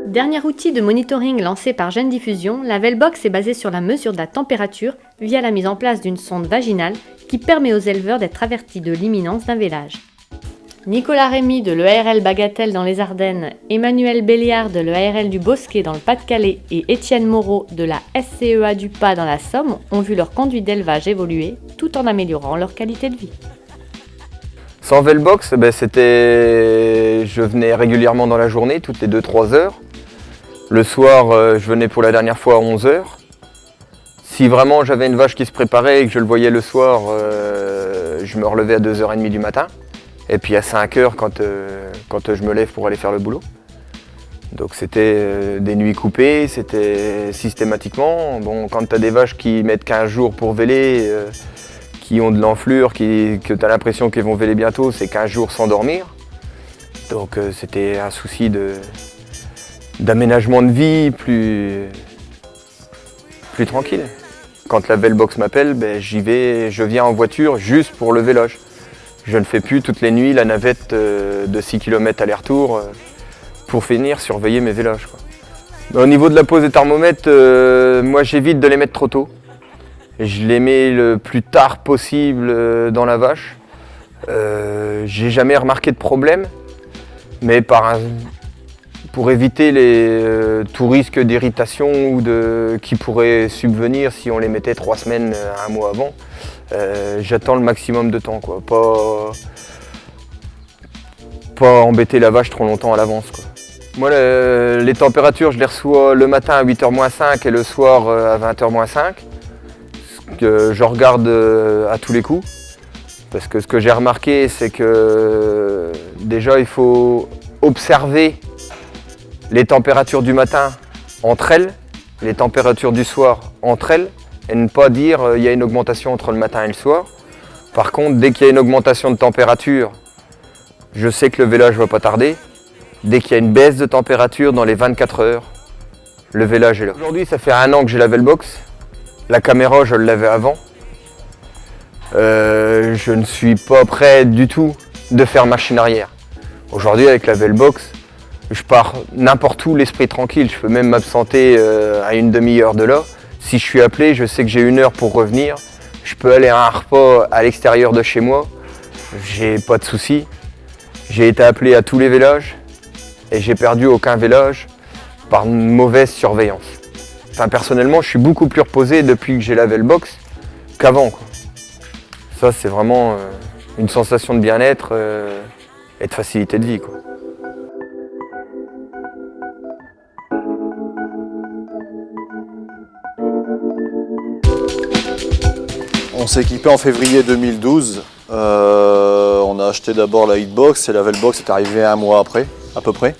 Dernier outil de monitoring lancé par Gène Diffusion, la Velbox est basée sur la mesure de la température via la mise en place d'une sonde vaginale qui permet aux éleveurs d'être avertis de l'imminence d'un vélage. Nicolas Rémy de l'EARL Bagatelle dans les Ardennes, Emmanuel Béliard de l'EARL du Bosquet dans le Pas-de-Calais et Étienne Moreau de la SCEA du Pas dans la Somme ont vu leur conduite d'élevage évoluer tout en améliorant leur qualité de vie. Sans Velbox, je venais régulièrement dans la journée, toutes les 2-3 heures. Le soir, je venais pour la dernière fois à 11 heures. Si vraiment j'avais une vache qui se préparait et que je le voyais le soir, je me relevais à 2h30 du matin. Et puis à 5 heures quand je me lève pour aller faire le boulot. Donc c'était des nuits coupées, c'était systématiquement. Bon, quand tu as des vaches qui mettent 15 jours pour véler, qui ont de l'enflure, que tu as l'impression qu'elles vont véler bientôt, c'est 15 jours sans dormir. Donc c'était un souci d'aménagement de vie plus tranquille. Quand la Velbox m'appelle, je viens en voiture juste pour le vélage. Je ne fais plus toutes les nuits la navette de 6 km aller-retour pour finir surveiller mes vélages, quoi. Au niveau de la pose des thermomètres, moi j'évite de les mettre trop tôt. Je les mets le plus tard possible dans la vache. J'ai jamais remarqué de problème, mais pour éviter tout risque d'irritation ou qui pourrait subvenir si on les mettait 3 semaines, 1 mois avant, j'attends le maximum de temps, quoi. Pas embêter la vache trop longtemps à l'avance, quoi. Moi, les températures, je les reçois le matin à 8h-5 et le soir à 20h-5. Que je regarde à tous les coups. Parce que ce que j'ai remarqué, c'est que déjà, il faut observer les températures du matin entre elles, les températures du soir entre elles, et ne pas dire il y a une augmentation entre le matin et le soir. Par contre, dès qu'il y a une augmentation de température, je sais que le vélage ne va pas tarder. Dès qu'il y a une baisse de température dans les 24 heures, le vélage est là. Aujourd'hui, ça fait 1 an que j'ai la Velbox. La caméra, je l'avais avant. Je ne suis pas prêt du tout de faire machine arrière. Aujourd'hui, avec la Velbox, je pars n'importe où, l'esprit tranquille. Je peux même m'absenter à une demi-heure de là. Si je suis appelé, je sais que j'ai 1 heure pour revenir. Je peux aller à un repas à l'extérieur de chez moi. J'ai pas de soucis. J'ai été appelé à tous les vélages et j'ai perdu aucun vélage par une mauvaise surveillance. Enfin, personnellement, je suis beaucoup plus reposé depuis que j'ai la Velbox qu'avant, quoi. Ça, c'est vraiment une sensation de bien-être et de facilité de vie, quoi. On s'est équipé en février 2012. On a acheté d'abord la Hitbox et la Velbox est arrivée 1 mois après, à peu près.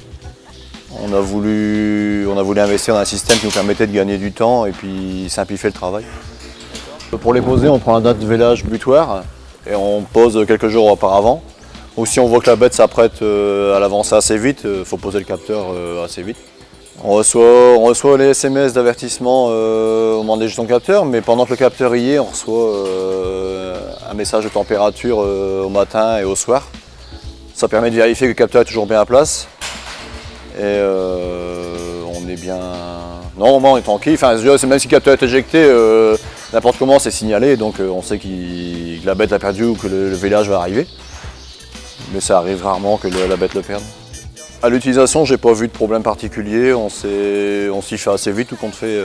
On a voulu investir dans un système qui nous permettait de gagner du temps et puis simplifier le travail. Pour les poser, on prend la date de vélage butoir et on pose quelques jours auparavant. Ou si on voit que la bête s'apprête à l'avancer assez vite, il faut poser le capteur assez vite. On reçoit les SMS d'avertissement au moment des jetons capteurs, mais pendant que le capteur y est, on reçoit un message de température au matin et au soir. Ça permet de vérifier que le capteur est toujours bien à place. Et on est bien... Normalement, on est tranquille. Enfin, même si le capteur est éjecté, n'importe comment, c'est signalé. Donc on sait que la bête a perdu ou que le vélage va arriver. Mais ça arrive rarement que la bête le perde. À l'utilisation, j'ai pas vu de problème particulier. On s'y fait assez vite tout compte fait.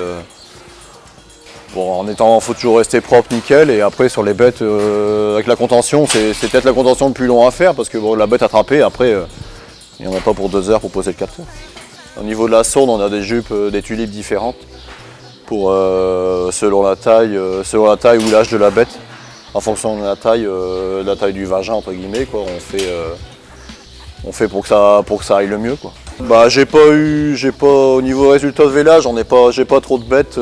Bon, faut toujours rester propre, nickel. Et après, sur les bêtes, avec la contention, c'est peut-être la contention le plus long à faire parce que bon, la bête attrapée, après, il n'y en a pas pour 2 heures pour poser le capteur. Au niveau de la sonde, on a des jupes, des tulipes différentes pour, selon la taille ou l'âge de la bête. En fonction de la taille du vagin, entre guillemets, quoi, on fait pour que ça aille le mieux, quoi. Bah, au niveau résultat de vélage, j'ai pas trop de bêtes,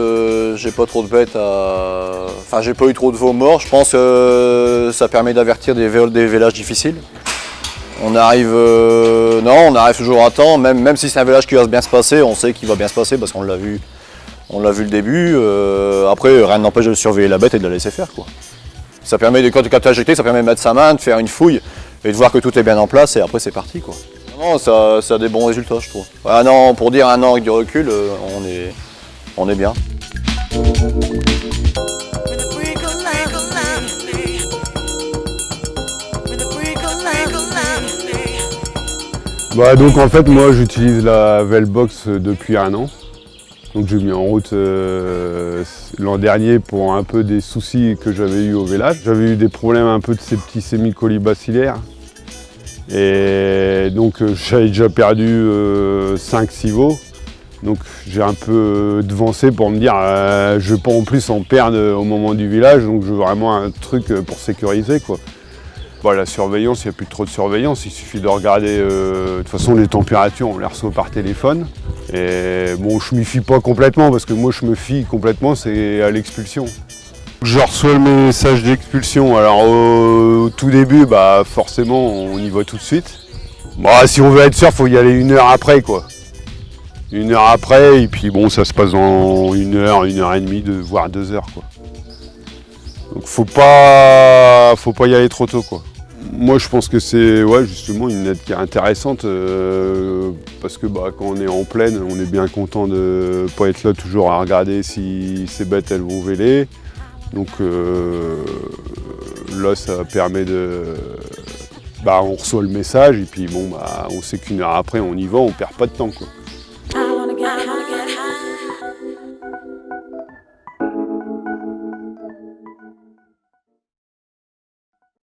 enfin, j'ai pas eu trop de veaux morts. Je pense que ça permet d'avertir des vélages difficiles. On arrive toujours à temps, même si c'est un vélage qui va bien se passer, on sait qu'il va bien se passer parce qu'on l'a vu le début. Après, rien n'empêche de surveiller la bête et de la laisser faire, quoi. Ça permet, quand tu as injecté, ça permet de mettre sa main, de faire une fouille et de voir que tout est bien en place et après c'est parti, quoi. Non, ça a des bons résultats, je trouve. Un an, pour dire un an avec du recul, on est bien. Bah, donc en fait moi j'utilise la Velbox depuis un an. Donc j'ai mis en route l'an dernier pour un peu des soucis que j'avais eu au vélage. J'avais eu des problèmes un peu de ces petits sémicolibacilliaires. Et donc j'avais déjà perdu 5-6 veaux. Donc j'ai un peu devancé pour me dire je ne veux pas en plus en perdre au moment du village, donc je veux vraiment un truc pour sécuriser, quoi. Bon, la surveillance, il n'y a plus trop de surveillance, il suffit de regarder, de toute façon les températures on les reçoit par téléphone. Et bon, je m'y fie pas complètement parce que moi je me fie complètement, c'est à l'expulsion. Je reçois le message d'expulsion, alors au tout début, bah forcément on y va tout de suite. Bah, si on veut être sûr, il faut y aller 1 heure après, quoi. 1 heure après, et puis bon, ça se passe en 1 heure, 1 heure et demie, voire 2 heures, quoi. Donc faut pas y aller trop tôt, quoi. Moi je pense que c'est justement une aide qui est intéressante parce que bah, quand on est en plaine, on est bien content de ne pas être là toujours à regarder si ces bêtes elles vont véler. Donc là ça permet de... Bah, on reçoit le message et puis bon, bah, on sait qu'1 heure après on y va, on perd pas de temps, quoi.